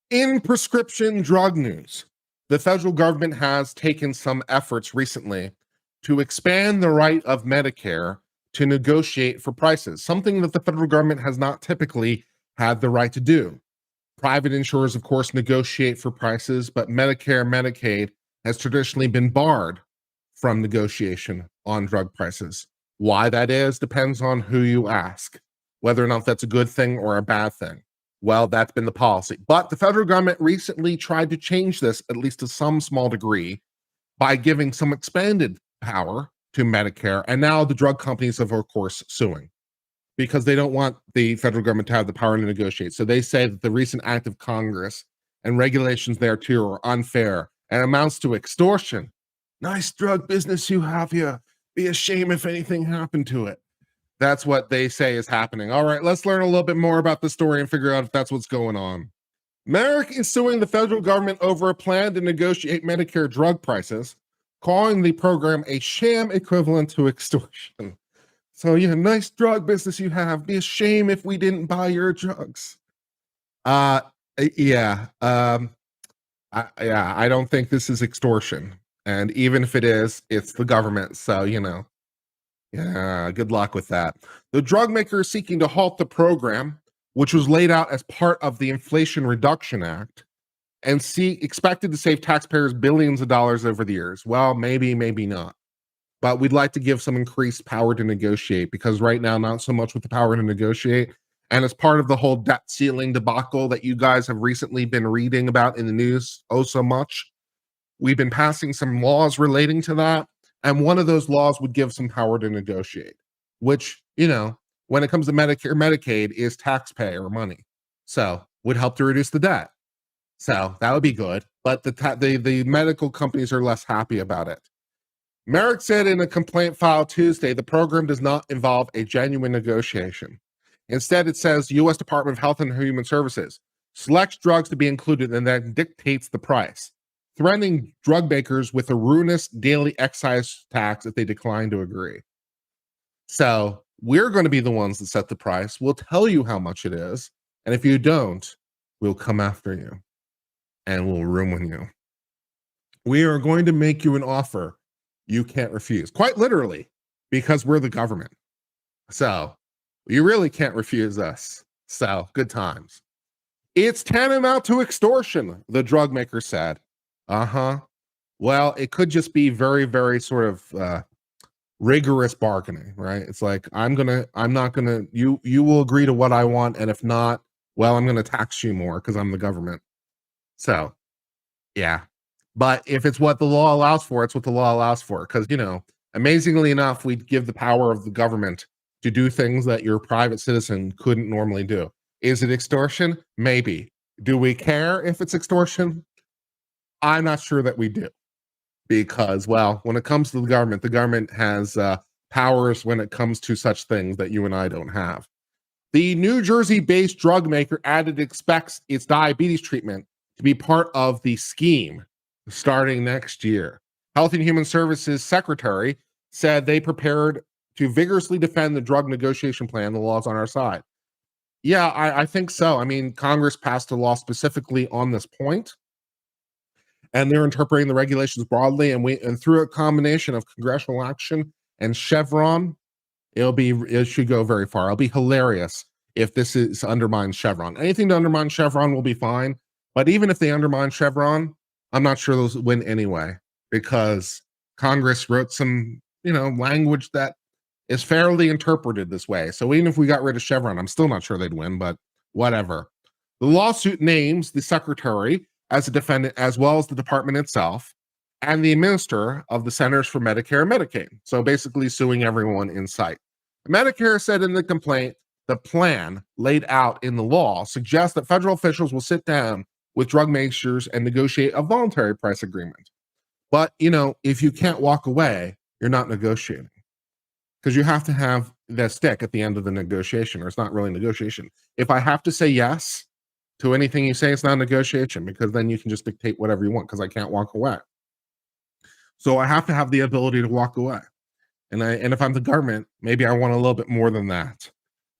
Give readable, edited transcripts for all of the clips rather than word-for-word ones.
In prescription drug news, the federal government has taken some efforts recently to expand the right of Medicare to negotiate for prices, something that the federal government has not typically had the right to do. Private insurers, of course, negotiate for prices, but Medicare and Medicaid has traditionally been barred from negotiation on drug prices. Why that is depends on who you ask, whether or not that's a good thing or a bad thing. Well, that's been the policy. But the federal government recently tried to change this, at least to some small degree, by giving some expanded power to Medicare. And now the drug companies are, of course, suing because they don't want the federal government to have the power to negotiate. So they say that the recent act of Congress and regulations there too are unfair and amounts to extortion. Nice drug business you have here. Be a shame if anything happened to it. That's what they say is happening. All right, let's learn a little bit more about the story and figure out if that's what's going on. Merrick is suing the federal government over a plan to negotiate Medicare drug prices, calling the program a sham equivalent to extortion. So, yeah, nice drug business you have. Be a shame if we didn't buy your drugs. Yeah. I don't think this is extortion. And even if it is, it's the government. So, yeah, good luck with that. The drug maker is seeking to halt the program, which was laid out as part of the Inflation Reduction Act, and expected to save taxpayers billions of dollars over the years. Well, maybe, maybe not. But we'd like to give some increased power to negotiate because right now, not so much with the power to negotiate. And as part of the whole debt ceiling debacle that you guys have recently been reading about in the news oh so much, we've been passing some laws relating to that. And one of those laws would give some power to negotiate, which, when it comes to Medicare, Medicaid is taxpayer money. So would help to reduce the debt. So that would be good. But the medical companies are less happy about it. Merrick said in a complaint filed Tuesday, the program does not involve a genuine negotiation. Instead, it says U.S. Department of Health and Human Services selects drugs to be included and then dictates the price, threatening drug makers with a ruinous daily excise tax if they decline to agree. So we're going to be the ones that set the price. We'll tell you how much it is. And if you don't, we'll come after you and we'll ruin you. We are going to make you an offer you can't refuse, quite literally, because we're the government. So you really can't refuse us. So good times. It's tantamount to extortion, the drug maker said. Well, it could just be very, very sort of rigorous bargaining, right? It's like, you will agree to what I want. And if not, well, I'm going to tax you more because I'm the government. So, yeah. But if it's what the law allows for, it's what the law allows for. Because, amazingly enough, we give the power of the government to do things that your private citizen couldn't normally do. Is it extortion? Maybe. Do we care if it's extortion? I'm not sure that we do. Because, well, when it comes to the government has powers when it comes to such things that you and I don't have. The New Jersey-based drug maker added expects its diabetes treatment to be part of the scheme starting next year. Health and Human Services Secretary said they prepared to vigorously defend the drug negotiation plan. The law's on our side. Yeah, I think so. I mean, Congress passed a law specifically on this point, and they're interpreting the regulations broadly. And through a combination of congressional action and Chevron, it should go very far. It'll be hilarious if this undermines Chevron. Anything to undermine Chevron will be fine. But even if they undermine Chevron, I'm not sure those win anyway, because Congress wrote some, language that is fairly interpreted this way. So even if we got rid of Chevron, I'm still not sure they'd win, but whatever. The lawsuit names the secretary as a defendant, as well as the department itself, and the administrator of the Centers for Medicare and Medicaid. So basically suing everyone in sight. Medicare said in the complaint, the plan laid out in the law suggests that federal officials will sit down with drug makers and negotiate a voluntary price agreement. But, if you can't walk away, you're not negotiating. Because you have to have the stick at the end of the negotiation, or it's not really negotiation. If I have to say yes to anything you say, it's not negotiation, because then you can just dictate whatever you want, because I can't walk away. So I have to have the ability to walk away. And if I'm the government, maybe I want a little bit more than that.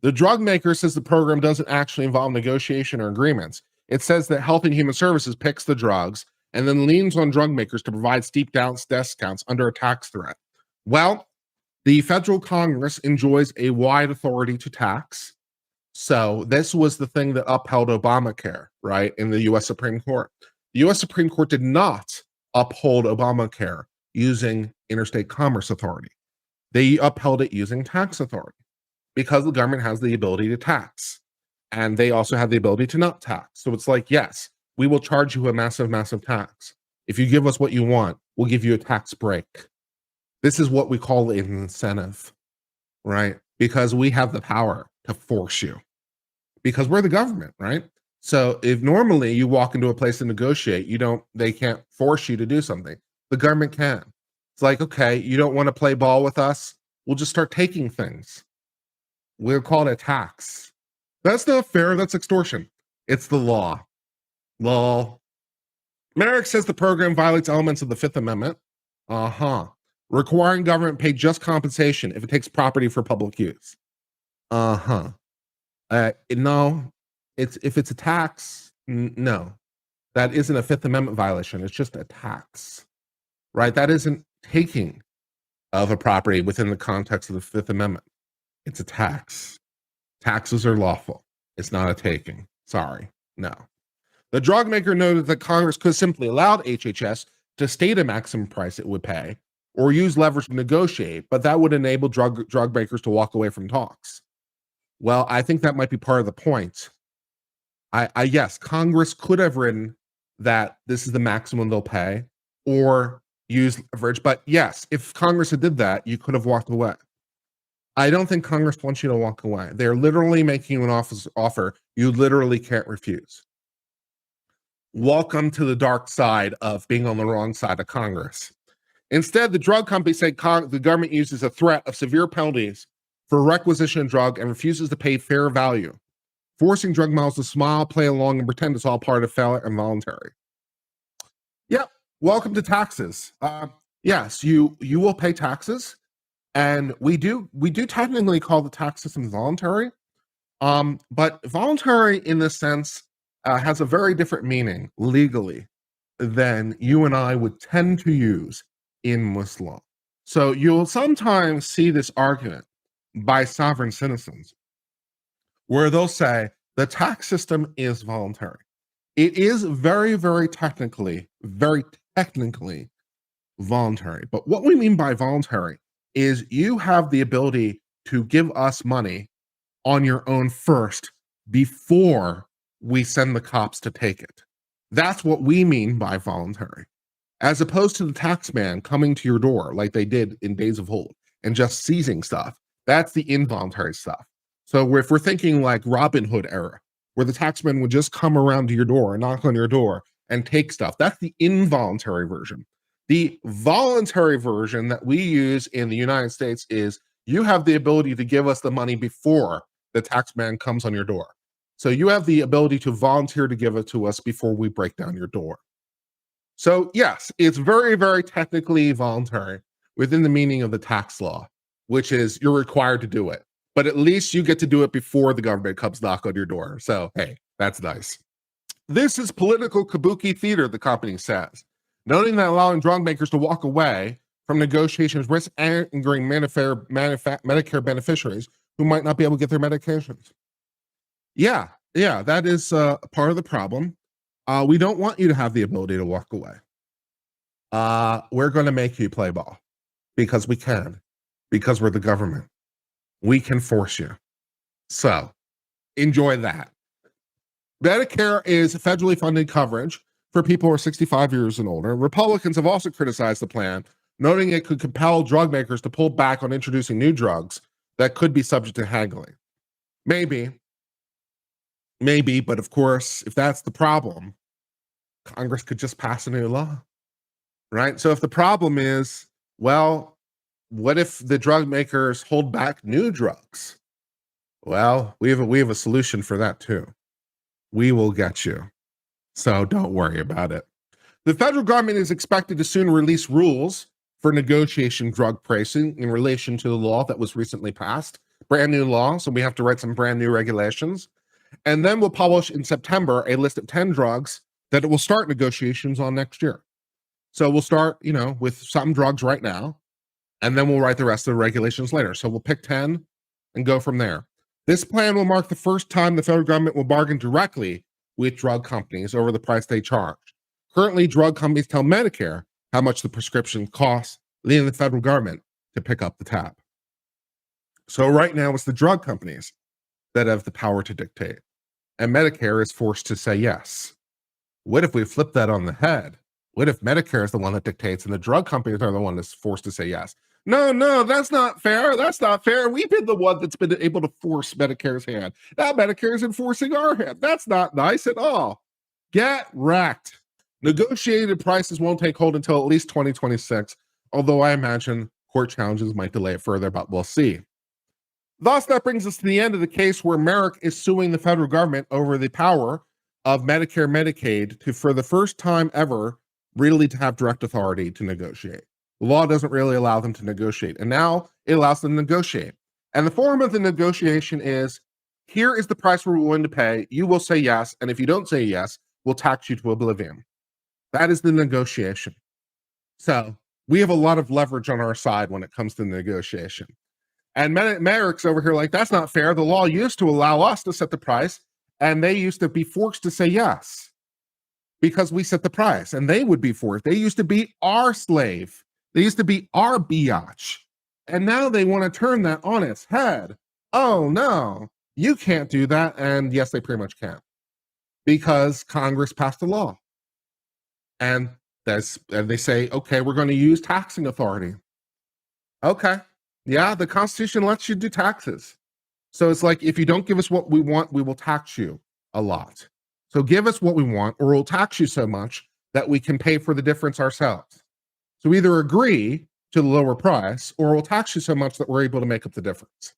The drug maker says the program doesn't actually involve negotiation or agreements. It says that Health and Human Services picks the drugs and then leans on drug makers to provide steep discounts under a tax threat. Well, the federal Congress enjoys a wide authority to tax. So this was the thing that upheld Obamacare, right, in the US Supreme Court. The US Supreme Court did not uphold Obamacare using interstate commerce authority. They upheld it using tax authority because the government has the ability to tax. And they also have the ability to not tax. So it's like, yes, we will charge you a massive, massive tax. If you give us what you want, we'll give you a tax break. This is what we call an incentive, right? Because we have the power to force you. Because we're the government, right? So if normally you walk into a place to negotiate, they can't force you to do something. The government can. It's like, okay, you don't want to play ball with us? We'll just start taking things. We'll call it a tax. That's not fair. That's extortion. It's the law. Law. Merrick says the program violates elements of the Fifth Amendment. Requiring government pay just compensation if it takes property for public use. No, if it's a tax, no, that isn't a Fifth Amendment violation. It's just a tax, right? That isn't taking of a property within the context of the Fifth Amendment. It's a tax. Taxes are lawful. It's not a taking. Sorry, no. The drug maker noted that Congress could simply allow HHS to state a maximum price it would pay or use leverage to negotiate, but that would enable drug makers to walk away from talks. Well, I think that might be part of the point. Yes, Congress could have written that this is the maximum they'll pay or use leverage, but yes, if Congress had did that, you could have walked away. I don't think Congress wants you to walk away. They're literally making you an offer you literally can't refuse. Welcome to the dark side of being on the wrong side of Congress. Instead, the drug companies say the government uses a threat of severe penalties for requisition of drug and refuses to pay fair value, forcing drug models to smile, play along, and pretend it's all part of fair and voluntary. Yep. Welcome to taxes. Yes, you will pay taxes, and we do technically call the tax system voluntary, but voluntary in this sense has a very different meaning legally than you and I would tend to use in Muslim law. So you'll sometimes see this argument by sovereign citizens where they'll say the tax system is voluntary. It is very, very technically voluntary. But what we mean by voluntary is you have the ability to give us money on your own first before we send the cops to take it. That's what we mean by voluntary, as opposed to the tax man coming to your door like they did in days of old and just seizing stuff. That's the involuntary stuff. So if we're thinking like Robin Hood era, where the taxman would just come around to your door and knock on your door and take stuff, that's the involuntary version. The voluntary version that we use in the United States is you have the ability to give us the money before the taxman comes on your door. So you have the ability to volunteer to give it to us before we break down your door. So yes, it's very, very technically voluntary within the meaning of the tax law, which is you're required to do it. But at least you get to do it before the government comes knock on your door. So, hey, that's nice. This is political kabuki theater, the company says, noting that allowing drug makers to walk away from negotiations risks angering Medicare beneficiaries who might not be able to get their medications. Yeah, that is part of the problem. We don't want you to have the ability to walk away. We're going to make you play ball because we can, because we're the government. We can force you. So enjoy that. Medicare is federally funded coverage for people who are 65 years and older. Republicans have also criticized the plan, noting it could compel drug makers to pull back on introducing new drugs that could be subject to haggling. Maybe, but of course, if that's the problem, Congress could just pass a new law, right? So if the problem is, well, what if the drug makers hold back new drugs? Well, we have a solution for that too. We will get you. So don't worry about it. The federal government is expected to soon release rules for negotiation drug pricing in relation to the law that was recently passed. Brand new law, so we have to write some brand new regulations. And then we'll publish in September a list of 10 drugs that it will start negotiations on next year. So we'll start, with some drugs right now, and then we'll write the rest of the regulations later. So we'll pick 10 and go from there. This plan will mark the first time the federal government will bargain directly with drug companies over the price they charge. Currently, drug companies tell Medicare how much the prescription costs, leaving the federal government to pick up the tab. So right now, it's the drug companies that have the power to dictate, and Medicare is forced to say yes. What if we flip that on the head? What if Medicare is the one that dictates and the drug companies are the one that's forced to say yes? No, that's not fair. That's not fair. We've been the one that's been able to force Medicare's hand. Now Medicare is enforcing our hand. That's not nice at all. Get wrecked. Negotiated prices won't take hold until at least 2026, although I imagine court challenges might delay it further, but we'll see. Thus, that brings us to the end of the case where Merrick is suing the federal government over the power of Medicare, Medicaid to, for the first time ever, really to have direct authority to negotiate. The law doesn't really allow them to negotiate, and now it allows them to negotiate. And the form of the negotiation is, here is the price we're willing to pay. You will say yes, and if you don't say yes, we'll tax you to oblivion. That is the negotiation. So we have a lot of leverage on our side when it comes to negotiation. And Merrick's over here like, that's not fair. The law used to allow us to set the price, and they used to be forced to say yes because we set the price, and they would be forced. They used to be our slave. They used to be our biatch. And now they want to turn that on its head. Oh, no, you can't do that. And yes, they pretty much can, because Congress passed a law. And they say, okay, we're going to use taxing authority. Okay. Yeah, the Constitution lets you do taxes. So it's like, if you don't give us what we want, we will tax you a lot. So give us what we want, or we'll tax you so much that we can pay for the difference ourselves. So either agree to the lower price, or we'll tax you so much that we're able to make up the difference.